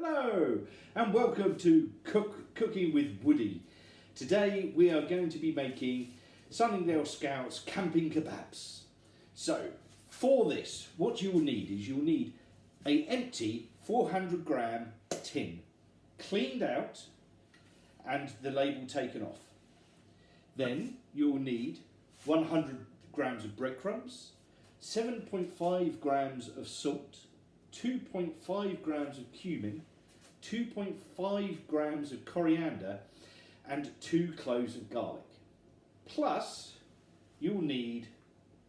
Hello and welcome to Cooking with Woody. Today we are going to be making Sunningdale Scouts camping kebabs. So for this, what you will need is you'll need an empty 400 gram tin, cleaned out and the label taken off. Then you'll need 100 grams of breadcrumbs, 7.5 grams of salt, 2.5 grams of cumin, 2.5 grams of coriander and 2 cloves of garlic. Plus you'll need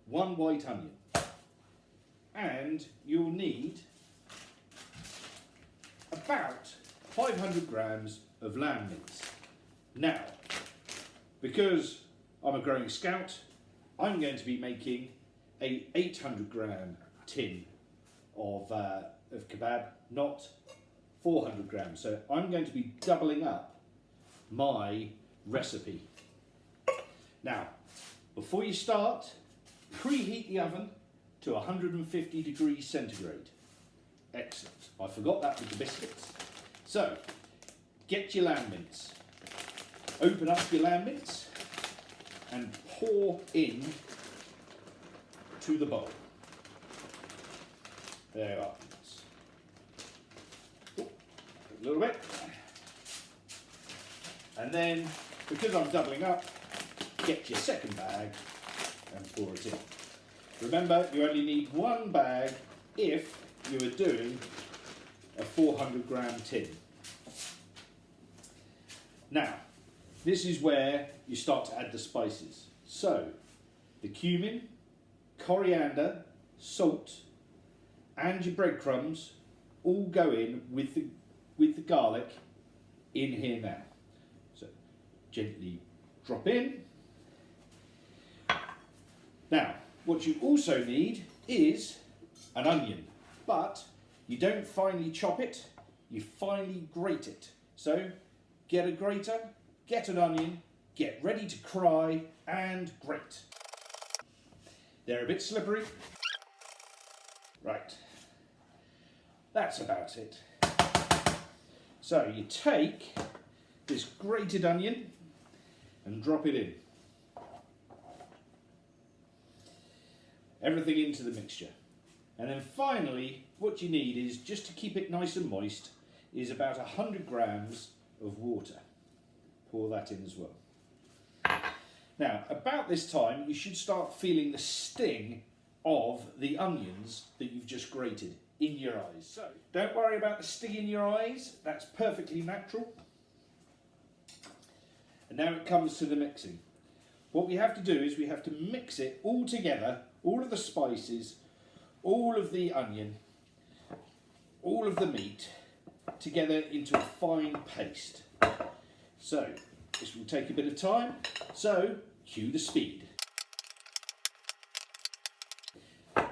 1 white onion and you'll need about 500 grams of lamb mince. Now, because I'm a growing scout, I'm going to be making a 800 gram tin of kebab, not 400 grams. So I'm going to be doubling up my recipe. Now, before you start, preheat the oven to 150 degrees centigrade. Excellent. I forgot that with the biscuits. So, get your lamb mince. Open up your lamb mince and pour in to the bowl. There you are. A little bit. And then, because I'm doubling up, get your second bag and pour it in. Remember, you only need 1 bag if you are doing a 400 gram tin. Now, this is where you start to add the spices. So, the cumin, coriander, salt, and your breadcrumbs all go in with the garlic in here now. So gently drop in. Now what you also need is an onion, but you don't finely chop it, you finely grate it. So get a grater, get an onion, get ready to cry and grate. They're a bit slippery. Right, that's about it. So you take this grated onion and drop it in. Everything into the mixture. And then finally, what you need is, just to keep it nice and moist, is about 100 grams of water. Pour that in as well. Now, about this time, you should start feeling the sting of the onions that you've just grated in your eyes. So don't worry about the sting in your eyes, that's perfectly natural. And now it comes to the mixing. What we have to do is we have to mix it all together, all of the spices, all of the onion, all of the meat together into a fine paste. So this will take a bit of time, so cue the speed.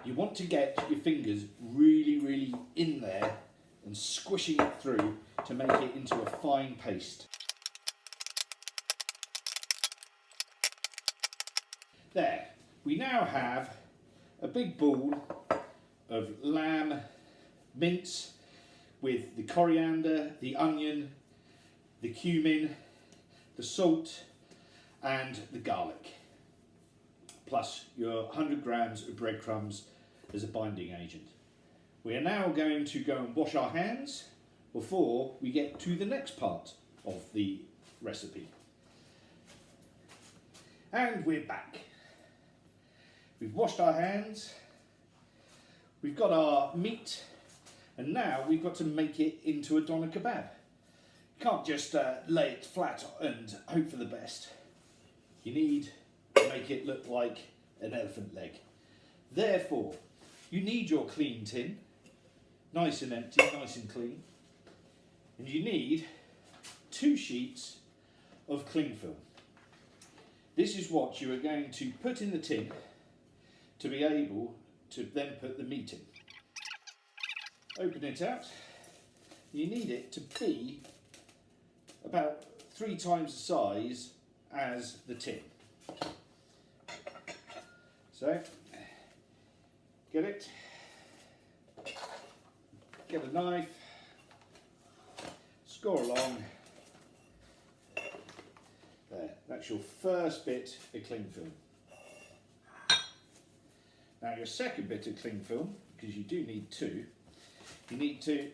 You want to get your fingers really in there and squishing it through to make it into a fine paste. There, we now have a big ball of lamb mince with the coriander, the onion, the cumin, the salt and the garlic, plus your 100 grams of breadcrumbs as a binding agent. We are now going to go and wash our hands before we get to the next part of the recipe. And we're back. We've washed our hands, we've got our meat, and now we've got to make it into a doner kebab. You can't just lay it flat and hope for the best. You need to make it look like an elephant leg. Therefore, you need your clean tin, nice and empty, nice and clean, and you need 2 sheets of cling film. This is what you are going to put in the tin to be able to then put the meat in. Open it out. You need it to be about 3 times the size as the tin. So, get it, get a knife, score along. There, that's your first bit of cling film. Now your second bit of cling film, because you do need two, you need to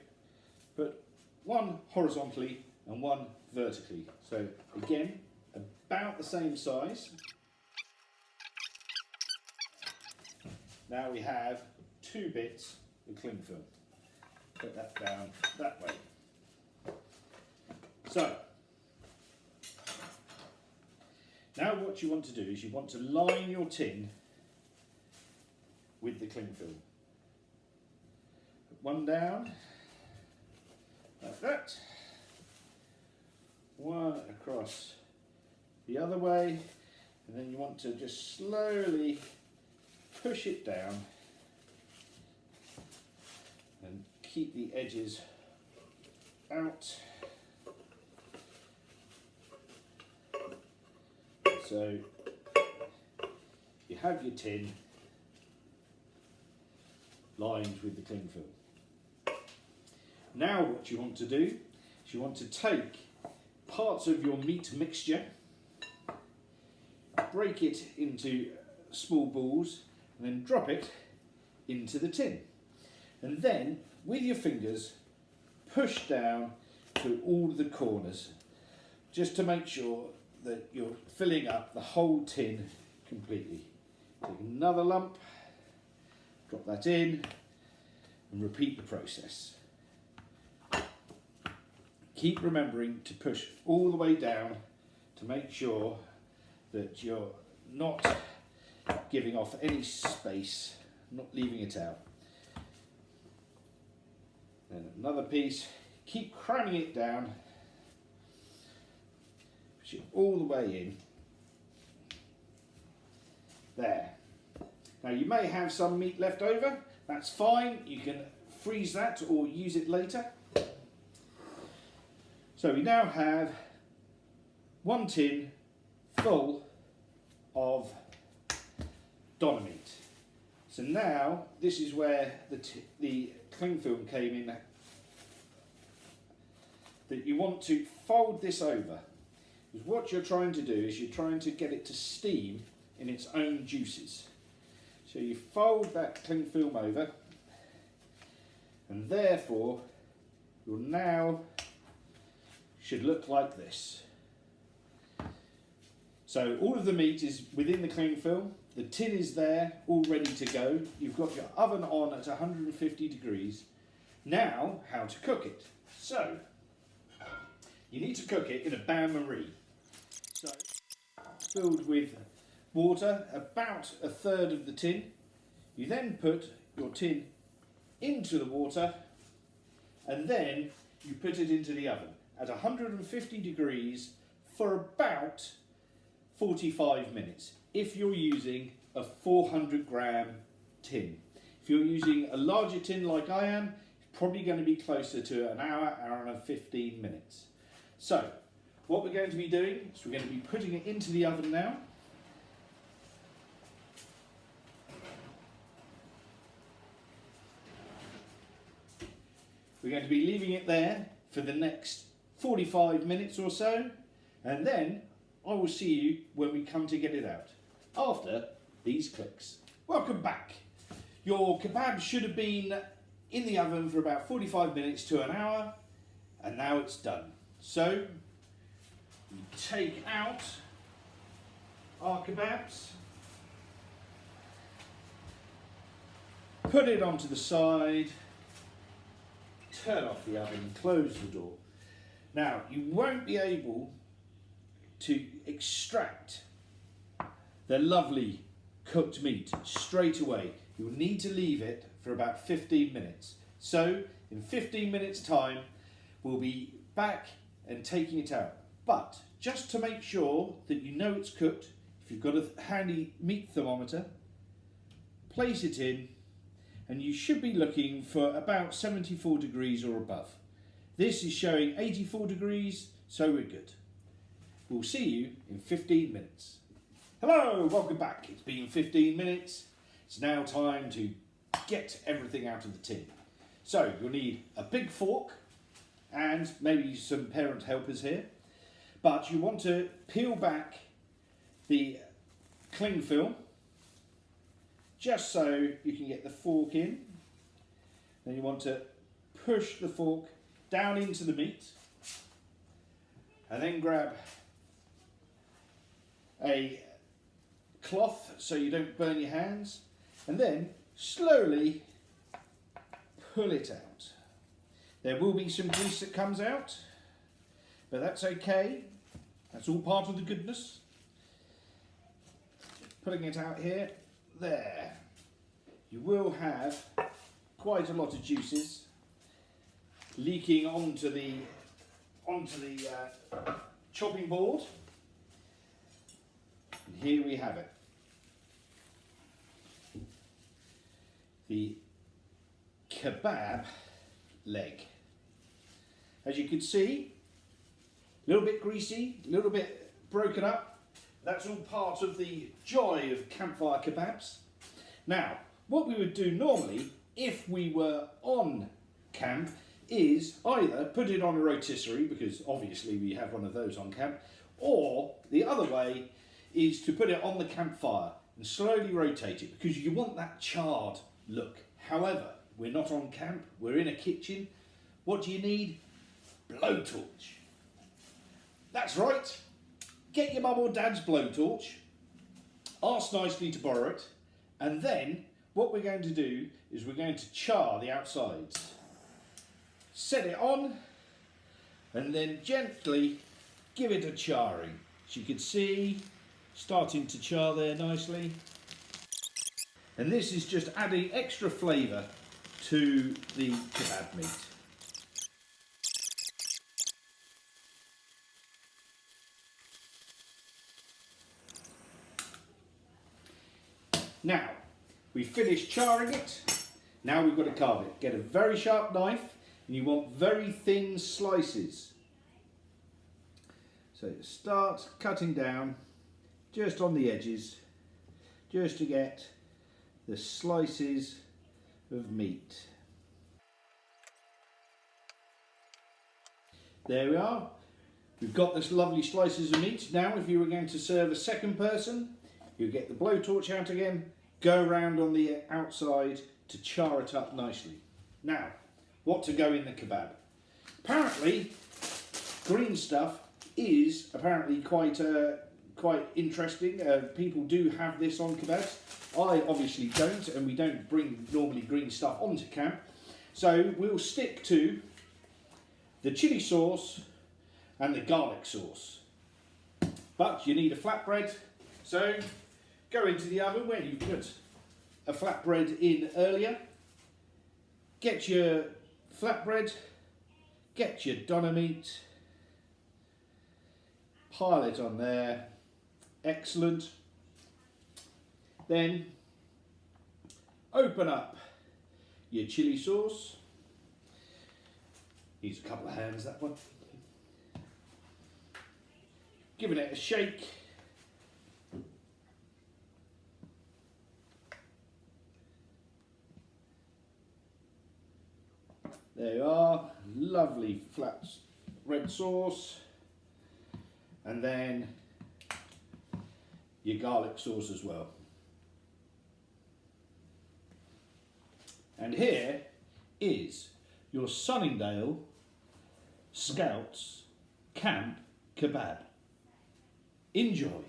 put one horizontally and one vertically. So again, about the same size. Now we have two bits of cling film. Put that down that way. So, now what you want to do is you want to line your tin with the cling film. Put one down, like that. One across the other way, and then you want to just slowly push it down and keep the edges out. So you have your tin lined with the cling film. Now what you want to do is you want to take parts of your meat mixture, break it into small balls, and then drop it into the tin. And then with your fingers push down to all the corners, just to make sure that you're filling up the whole tin completely. Take another lump, drop that in, and repeat the process. Keep remembering to push all the way down to make sure that you're not giving off any space, not leaving it out. Then another piece, keep cramming it down, push it all the way in. There. Now you may have some meat left over, that's fine, you can freeze that or use it later. So we now have one tin full of doner meat. So now this is where the cling film came in, that you want to fold this over. Because what you're trying to do is you're trying to get it to steam in its own juices. So you fold that cling film over, and therefore you'll now should look like this. So all of the meat is within the cling film, the tin is there, all ready to go. You've got your oven on at 150 degrees. Now, how to cook it. So, you need to cook it in a bain-marie. So, filled with water, about a third of the tin. You then put your tin into the water, and then you put it into the oven at 150 degrees for about 45 minutes if you're using a 400 gram tin. If you're using a larger tin like I am, it's probably going to be closer to an hour, hour and 15 minutes. So what we're going to be doing is we're going to be putting it into the oven now. We're going to be leaving it there for the next 45 minutes or so, and then I will see you when we come to get it out after these clicks. Welcome back. Your kebab should have been in the oven for about 45 minutes to an hour, and now it's done. So we take out our kebabs, put it onto the side, turn off the oven, close the door. Now, you won't be able to extract the lovely cooked meat straight away. You'll need to leave it for about 15 minutes. So, in 15 minutes time, we'll be back and taking it out. But, just to make sure that you know it's cooked, if you've got a handy meat thermometer, place it in, and you should be looking for about 74 degrees or above. This is showing 84 degrees, so we're good. We'll see you in 15 minutes. Hello, welcome back. It's been 15 minutes. It's now time to get everything out of the tin. So you'll need a big fork and maybe some parent helpers here. But you want to peel back the cling film just so you can get the fork in. Then you want to push the fork down into the meat and then grab a cloth so you don't burn your hands, and then slowly pull it out. There will be some grease that comes out, but that's okay. That's all part of the goodness. Putting it out here, there. You will have quite a lot of juices leaking onto the chopping board. And here we have it. The kebab leg. As you can see, a little bit greasy, a little bit broken up. That's all part of the joy of campfire kebabs. Now, what we would do normally, if we were on camp, is either put it on a rotisserie, because obviously we have one of those on camp, or the other way is to put it on the campfire and slowly rotate it, because you want that charred look. However, we're not on camp, we're in a kitchen. What do you need? Blowtorch. That's right. Get your mum or dad's blowtorch, ask nicely to borrow it, and then what we're going to do is we're going to char the outsides. Set it on and then gently give it a charring. As you can see, starting to char there nicely. And this is just adding extra flavour to the kebab meat. Now, we've finished charring it. Now we've got to carve it. Get a very sharp knife, and you want very thin slices. So start cutting down just on the edges, just to get the slices of meat. There we are. We've got this lovely slices of meat. Now, if you were going to serve a second person, you get the blowtorch out again, go around on the outside to char it up nicely. Now, what to go in the kebab? Apparently, green stuff is apparently quite interesting. People do have this on kebabs. I obviously don't, and we don't bring normally green stuff onto camp. So we'll stick to the chili sauce and the garlic sauce. But you need a flatbread, so go into the oven where you put a flatbread in earlier. Get your flatbread, get your doner meat, pile it on there, excellent. Then open up your chili sauce. Needs a couple of hands, that one. Giving it a shake. There you are, lovely flat red sauce, and then your garlic sauce as well. And here is your Sunningdale Scouts Camp Kebab. Enjoy.